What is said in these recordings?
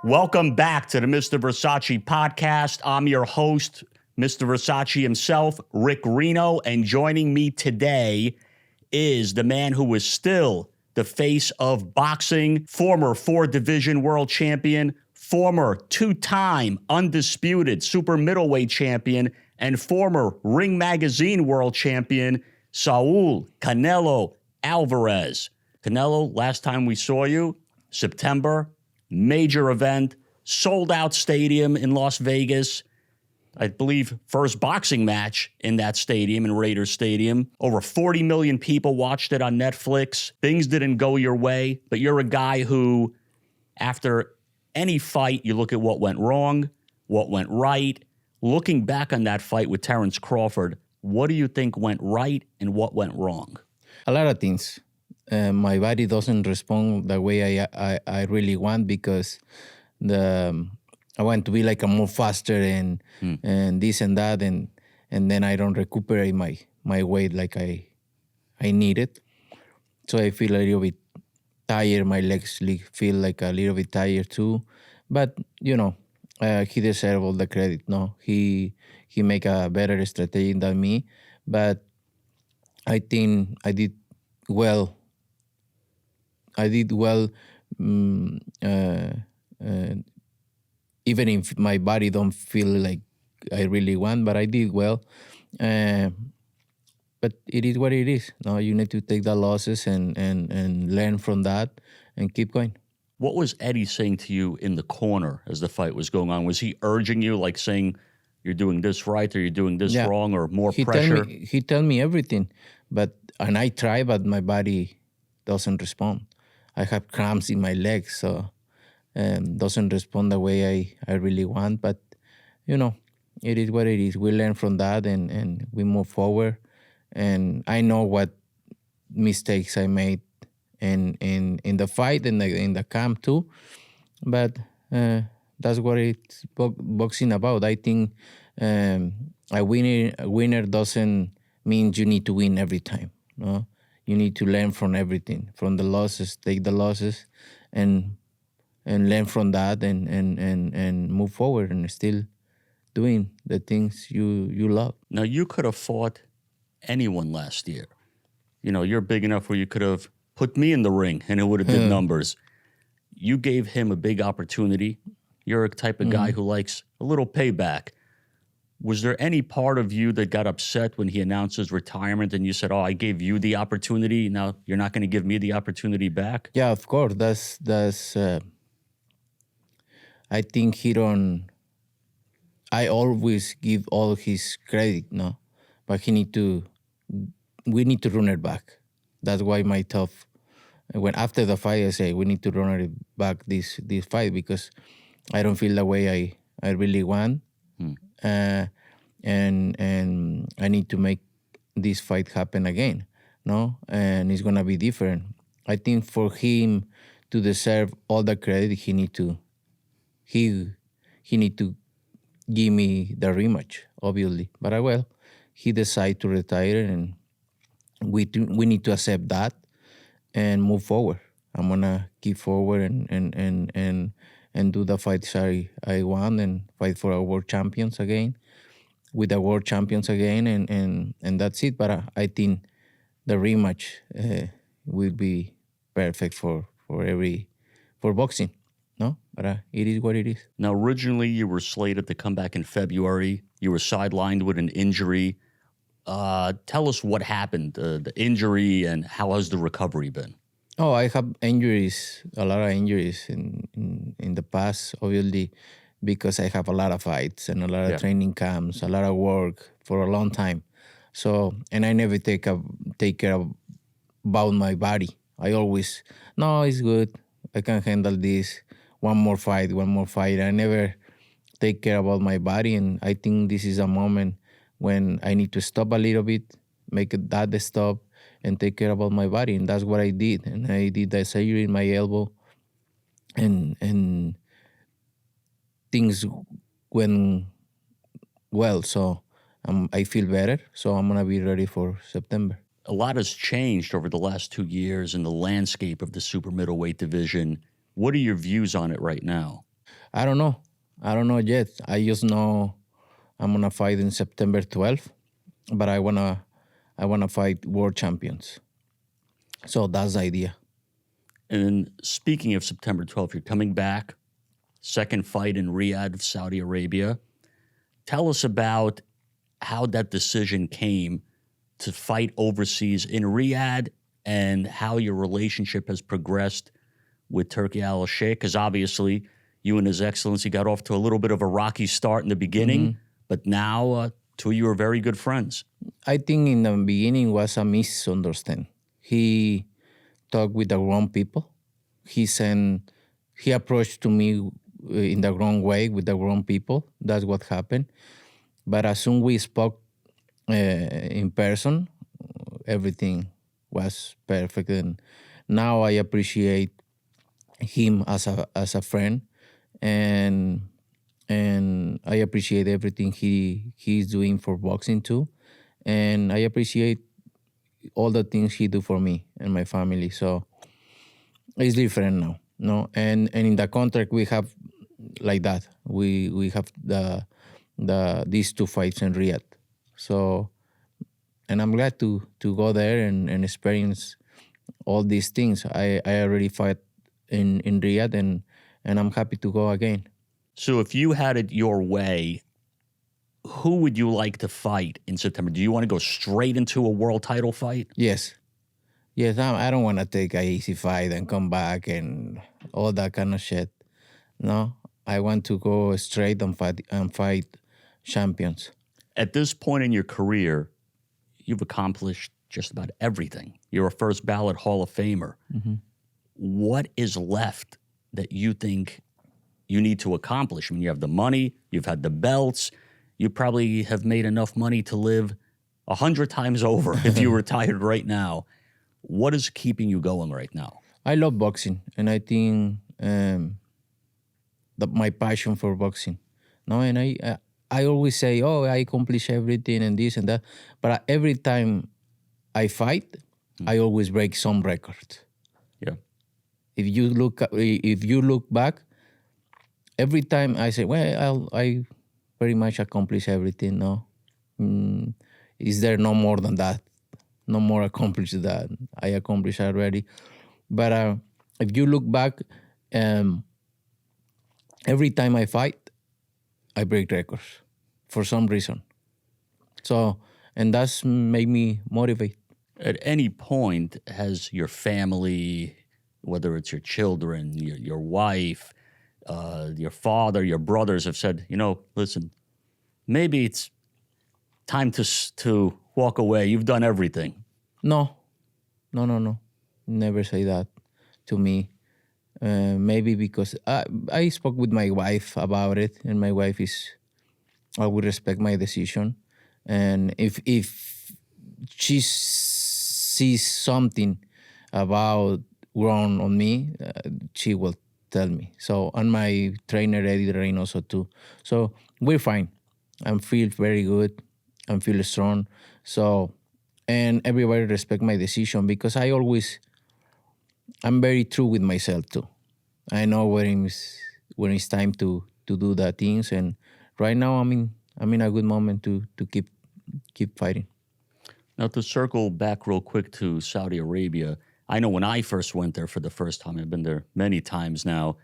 Welcome back to the Mr. Verzace podcast. I'm your host, Mr. Verzace himself, Rick Verzace, and joining me today is the man who is still the face of boxing, former 4-division world champion, former 2-time undisputed super middleweight champion, and former Ring Magazine world champion, Saul Canelo Alvarez. Canelo, last time we saw you, September, major event, sold-out stadium in Las Vegas. I believe first boxing match in that stadium, in Raiders Stadium. Over 40 million people watched it on Netflix. Things didn't go your way, but you're a guy who, after any fight, you look at what went wrong, what went right. Looking back on that fight with Terence Crawford, what do you think went right and what went wrong? A lot of things. My body doesn't respond the way I really want because I want to be like a more faster and this and that and then I don't recuperate my weight like I need it. So I feel a little bit tired. My legs feel like a little bit tired too. But he deserves all the credit. No, he make a better strategy than me. But I think I did well. Even if my body don't feel like I really want, but I did well. But it is what it is. No, you need to take the losses and learn from that and keep going. What was Eddie saying to you in the corner as the fight was going on? Was he urging you, like saying, you're doing this right or you're doing this wrong or more pressure? He tell me everything, and I try, but my body doesn't respond. I have cramps in my legs, so doesn't respond the way I really want. But, it is what it is. We learn from that and we move forward. And I know what mistakes I made in the fight and in the camp too. But that's what it's boxing about. I think a winner doesn't mean you need to win every time. No? You need to learn from everything, from the losses, take the losses and learn from that and move forward and still doing the things you love. Now, you could have fought anyone last year. You're big enough where you could have put me in the ring and it would have did numbers. You gave him a big opportunity. You're a type of guy who likes a little payback. Was there any part of you that got upset when he announced his retirement and you said, I gave you the opportunity, now you're not going to give me the opportunity back? Yeah, of course. That's I think I always give all his credit, no? But we need to run it back. That's why when after the fight I say we need to run it back this fight because I don't feel the way I really want. And I need to make this fight happen again, no? And it's gonna be different. I think for him to deserve all the credit, he need to give me the rematch, obviously. But he decided to retire, and we need to accept that and move forward. I'm gonna keep forward and do the fights I want and fight for our world champions again, with the world champions again, and that's it. But I think the rematch will be perfect for boxing, no? But it is what it is. Now, originally you were slated to come back in February. You were sidelined with an injury. Tell us what happened, the injury, and how has the recovery been? Oh, I have injuries, a lot of injuries in the past, obviously, because I have a lot of fights and a lot of training camps, a lot of work for a long time. So, and I never take care about my body. I always, no, it's good. I can handle this. One more fight. I never take care about my body, and I think this is a moment when I need to stop a little bit, make that stop, and take care about my body, and that's what I did. And I did the surgery in my elbow, and things went well. So I feel better. So I'm gonna be ready for September. A lot has changed over the last 2 years in the landscape of the super middleweight division. What are your views on it right now? I don't know. I don't know yet. I just know I'm gonna fight in September 12th, but I wanna fight world champions. So that's the idea. And speaking of September 12th, you're coming back, second fight in Riyadh, Saudi Arabia. Tell us about how that decision came to fight overseas in Riyadh and how your relationship has progressed with Turki Al Sheikh, because obviously you and His Excellency got off to a little bit of a rocky start in the beginning, but now two of you are very good friends. I think in the beginning was a misunderstanding. He talked with the wrong people. He approached to me in the wrong way with the wrong people. That's what happened. But as soon we spoke in person, everything was perfect. And now I appreciate him as a friend, and I appreciate everything he's doing for boxing too, and I appreciate all the things he do for me and my family. So it's different now, no. And in the contract we have like that. We have these two fights in Riyadh. So, and I'm glad to go there and experience all these things. I already fought in Riyadh, and I'm happy to go again. So if you had it your way, who would you like to fight in September? Do you want to go straight into a world title fight? Yes. I don't want to take a easy fight and come back and all that kind of shit. No, I want to go straight and fight champions. At this point in your career, you've accomplished just about everything. You're a first ballot Hall of Famer. What is left that you think you need to accomplish? I mean, you have the money, you've had the belts, you probably have made enough money to live 100 times over if you retired right now. What is keeping you going right now? I love boxing, and I think my passion for boxing. No, and I always say, oh, I accomplish everything and this and that, but every time I fight, I always break some record. Yeah. If you look back, every time I say, well, I pretty much accomplish everything. No, is there no more than that? No more accomplished that I accomplished already. But if you look back, every time I fight, I break records for some reason. So, and that's made me motivate. At any point, has your family, whether it's your children, your wife, your father, your brothers, have said, listen, maybe it's time to walk away. You've done everything. No. Never say that to me. Maybe because I spoke with my wife about it, and my wife I would respect my decision. And if she sees something about wrong on me, she will tell me. So, and my trainer, Eddie Reino, also too. So we're fine. I feel very good. I feel strong. So, and everybody respect my decision because I'm very true with myself too. I know when it's time to do the things, and right now I'm in a good moment to keep fighting. Now, to circle back real quick to Saudi Arabia, I know when I first went there for the first time, I've been there many times now, it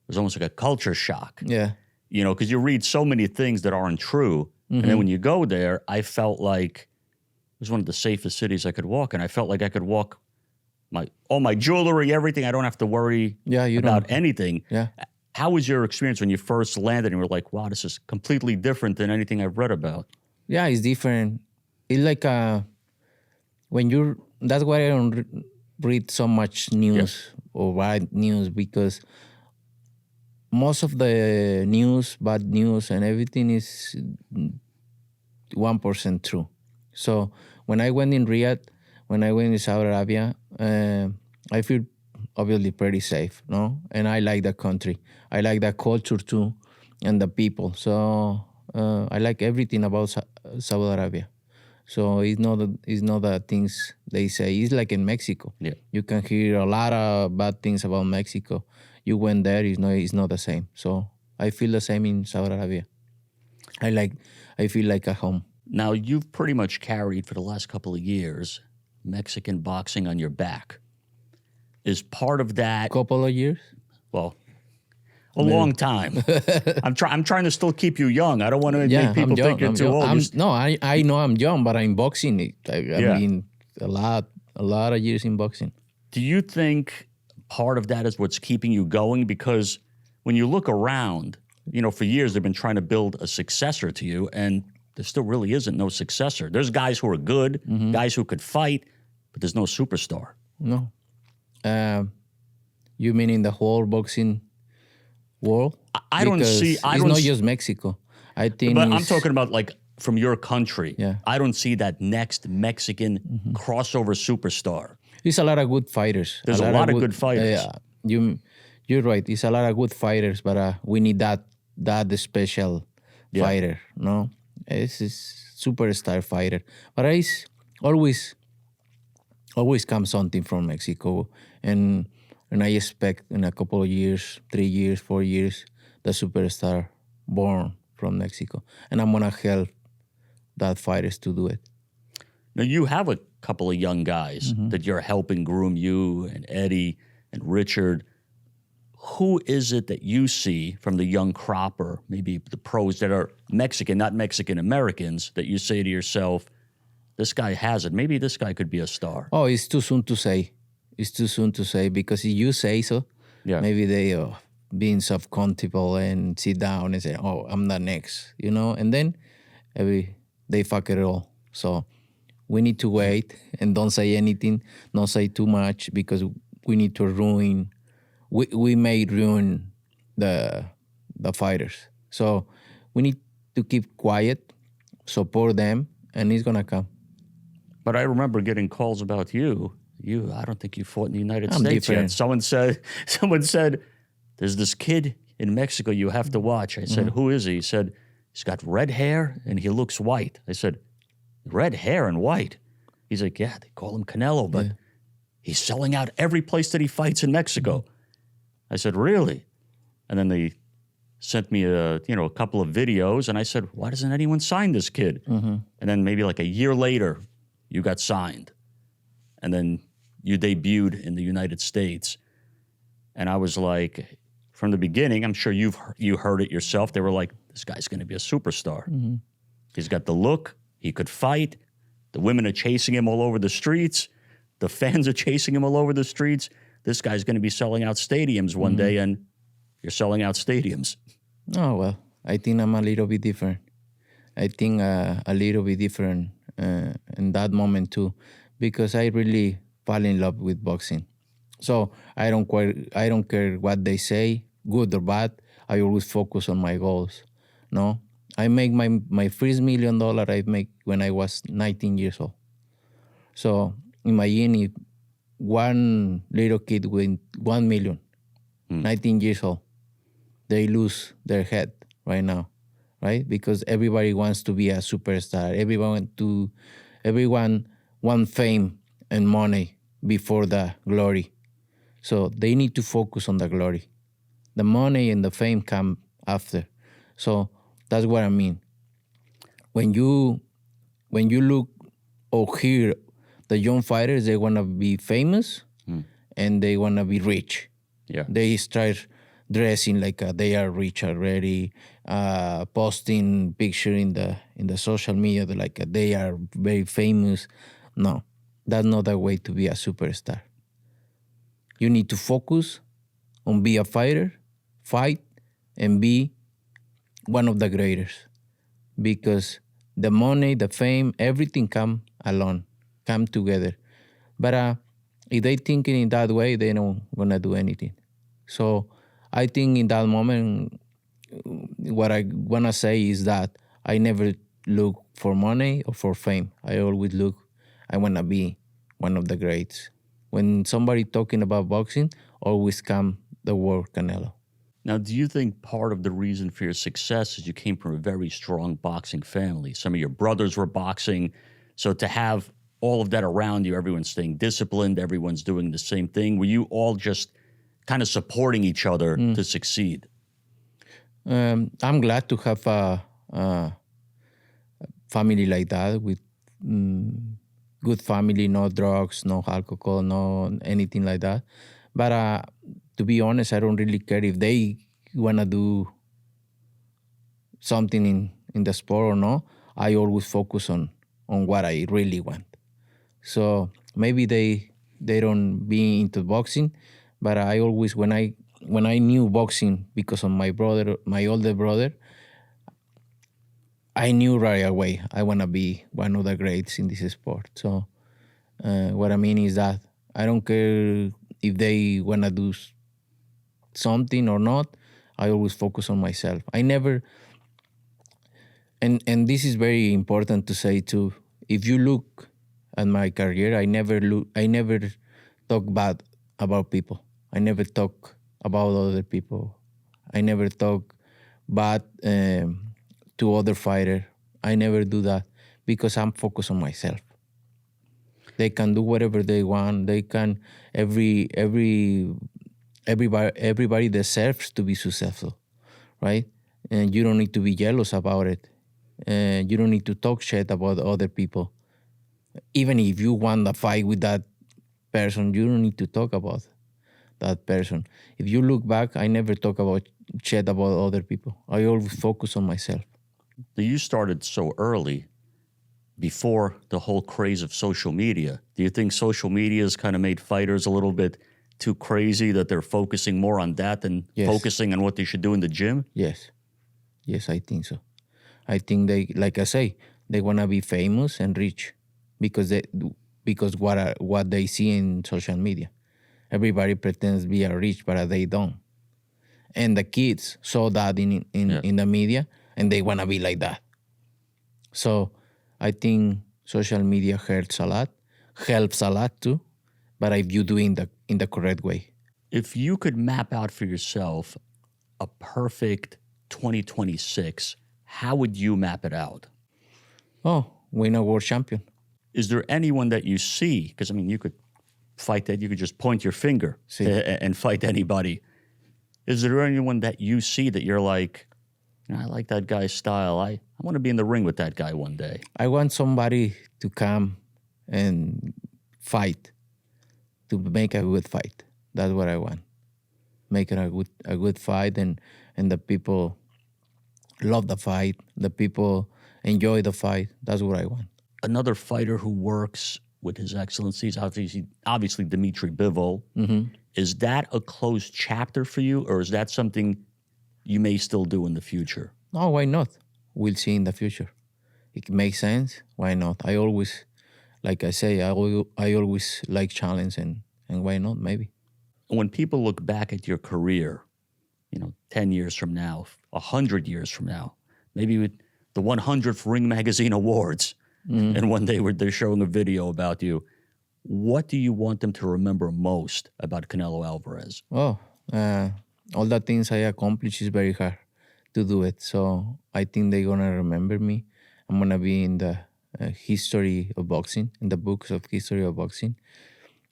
was almost like a culture shock. Yeah. Because you read so many things that aren't true. And then when you go there, I felt like it was one of the safest cities I could walk in. I felt like I could walk all my jewelry, everything. I don't have to worry about anything. Yeah. How was your experience when you first landed and you were like, wow, this is completely different than anything I've read about? Yeah, it's different. It's like that's why I don't read so much news or bad news, because most of the news, bad news and everything is 1% true. So when I went in Riyadh, when I went in Saudi Arabia, I feel obviously pretty safe, no? And I like the country. I like the culture too, and the people. So I like everything about Saudi Arabia. So it's not the things they say. It's like in Mexico. Yeah. You can hear a lot of bad things about Mexico. You went there, it's not the same. So I feel the same in Saudi Arabia. I feel like at home. Now, you've pretty much carried for the last couple of years Mexican boxing on your back. Is part of that, Couple of years. well, a long time. I'm trying to still keep you young. I don't want to make people think you're too old. I know I'm young, but I'm boxing. I've been a lot of years in boxing. Do you think part of that is what's keeping you going? Because when you look around, for years they've been trying to build a successor to you, and there still really isn't no successor. There's guys who are good, guys who could fight, but there's no superstar. No. You mean in the whole boxing world? I don't see. It's not just Mexico. I think. But I'm talking about like from your country. Yeah. I don't see that next Mexican crossover superstar. There's a lot of good fighters. There's a lot of good fighters. You're right. It's a lot of good fighters, but we need that special fighter. No, it's a superstar fighter. But it's always comes something from Mexico, and I expect in a couple of years, 3 years, 4 years, the superstar born from Mexico, and I'm gonna help that fighters to do it. Now you have a couple of young guys that you're helping groom, you and Eddie and Richard. Who is it that you see from the young crop, or maybe the pros that are Mexican, not Mexican Americans, that you say to yourself, this guy has it. Maybe this guy could be a star. Oh, it's too soon to say. It's too soon to say, because if you say so, maybe they being self-comfortable and sit down and say, oh, I'm the next, and then they fuck it all. So we need to wait and don't say anything, don't say too much, because we need to ruin. We may ruin the fighters. So we need to keep quiet, support them, and it's gonna come. But I remember getting calls about you. I don't think you fought in the United I'm States different. yet. Someone said, there's this kid in Mexico you have to watch. I said, who is he? He said, he's got red hair and he looks white. I said, red hair and white? He's like, yeah, they call him Canelo, but he's selling out every place that he fights in Mexico. I said, really? And then they sent me a couple of videos, and I said, why doesn't anyone sign this kid? And then maybe like a year later, you got signed. And then you debuted in the United States. And I was like, from the beginning, I'm sure you heard it yourself. They were like, this guy's going to be a superstar. He's got the look. He could fight. The women are chasing him all over the streets. The fans are chasing him all over the streets. This guy's going to be selling out stadiums one day, and you're selling out stadiums. Oh, well, I think I'm a little bit different. I think a little bit different in that moment too, because I really fall in love with boxing. So I don't care what they say, good or bad. I always focus on my goals. No, I make my first $1 million I make when I was 19 years old. So imagine if one little kid with 1 million, 19 years old, they lose their head right now, right? Because everybody wants to be a superstar. Everyone want fame and money before the glory. So they need to focus on the glory. The money and the fame come after. So that's what I mean. When you look or hear the young fighters, they want to be famous and they want to be rich. Yeah. They start dressing like they are rich already, posting picture in the social media like they are very famous. No, that's not the way to be a superstar. You need to focus on be a fighter, fight, and be one of the greatest. Because the money, the fame, everything come alone, come together. But if they thinking in that way, they don't gonna do anything. So I think in that moment, what I wanna say is that I never look for money or for fame. I always I wanna be one of the greats. When somebody talking about boxing, always come the word Canelo. Now, do you think part of the reason for your success is you came from a very strong boxing family? Some of your brothers were boxing. So to have all of that around you, everyone's staying disciplined, everyone's doing the same thing. Were you all just kind of supporting each other to succeed? I'm glad to have a family like that with good family, no drugs, no alcohol, no anything like that. But to be honest, I don't really care if they wanna do something in the sport or no. I always focus on what I really want. So maybe they don't be into boxing, but I always when I knew boxing because of my brother, my older brother, I knew right away I want to be one of the greats in this sport. So what I mean is that I don't care if they want to do something or not. I always focus on myself. I never, and this is very important to say too. If you look at my career, I never talk bad about people. I never talk about other people. I never talk bad to other fighter. I never do that because I'm focused on myself. They can do whatever they want. They can everybody deserves to be successful, right? And you don't need to be jealous about it. You don't need to talk shit about other people. Even if you want to fight with that person, you don't need to talk about that person. If you look back, I never talk about shit about other people. I always focus on myself. You started so early before the whole craze of social media. Do you think social media has kind of made fighters a little bit too crazy that they're focusing more on that than Yes. focusing on what they should do in the gym? Yes. Yes, I think so. I think they, like I say, they want to be famous and rich because what they see in social media. Everybody pretends to be rich, but they don't. And the kids saw that in the media, and they want to be like that. So I think social media helps a lot too, but if you do in the correct way. If you could map out for yourself a perfect 2026, how would you map it out? Oh, win a world champion. Is there anyone that you see? Because, I mean, you could fight that. You could just point your finger Sí. and fight anybody. Is there anyone that you see that you're like, I like that guy's style. I want to be in the ring with that guy one day. I want somebody to come and fight, to make a good fight. That's what I want. Make it a good fight, and the people love the fight. The people enjoy the fight. That's what I want. Another fighter who works with His Excellencies, obviously Dmitry Bivol. Mm-hmm. Is that a closed chapter for you, or is that something you may still do in the future? No, why not? We'll see in the future. It makes sense. Why not? I always, like I say, I always like challenge, and why not? Maybe. When people look back at your career, 10 years from now, 100 years from now, maybe with the 100th Ring Magazine Awards, and one day they're showing a video about you, what do you want them to remember most about Canelo Alvarez? Oh, all the things I accomplished is very hard to do it. So I think they're going to remember me. I'm going to be in the history of boxing, in the books of history of boxing.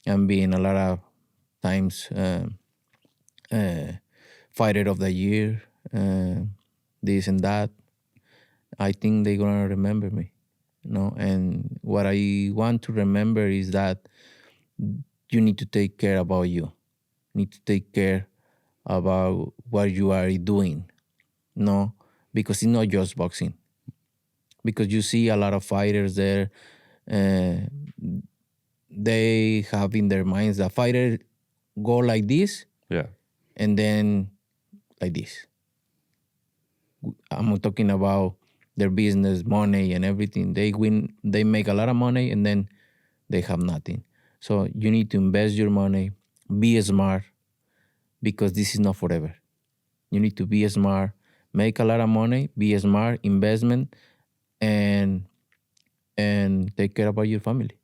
I'm being a lot of times fighter of the year, this and that. I think they're going to remember me. And what I want to remember is that you need to take care about you. Need to take care about what you are doing, because it's not just boxing. Because you see a lot of fighters there, they have in their minds that fighter go like this, and then like this. I'm talking about their business, money, and everything. They win, they make a lot of money, and then they have nothing. So you need to invest your money, be smart, because this is not forever. You need to be smart, make a lot of money, be smart, investment, and take care about your family.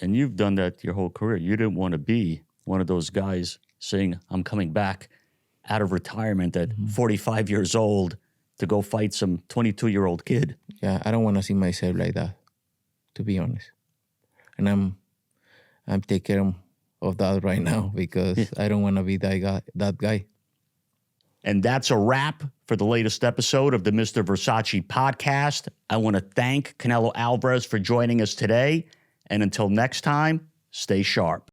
And you've done that your whole career. You didn't want to be one of those guys saying, I'm coming back out of retirement at 45 years old to go fight some 22-year-old kid. Yeah, I don't want to see myself like that, to be honest. And I'm taking care of that right now because I don't want to be that guy. And that's a wrap for the latest episode of the Mr. Verzace podcast. I want to thank Canelo Alvarez for joining us today. And until next time, stay sharp.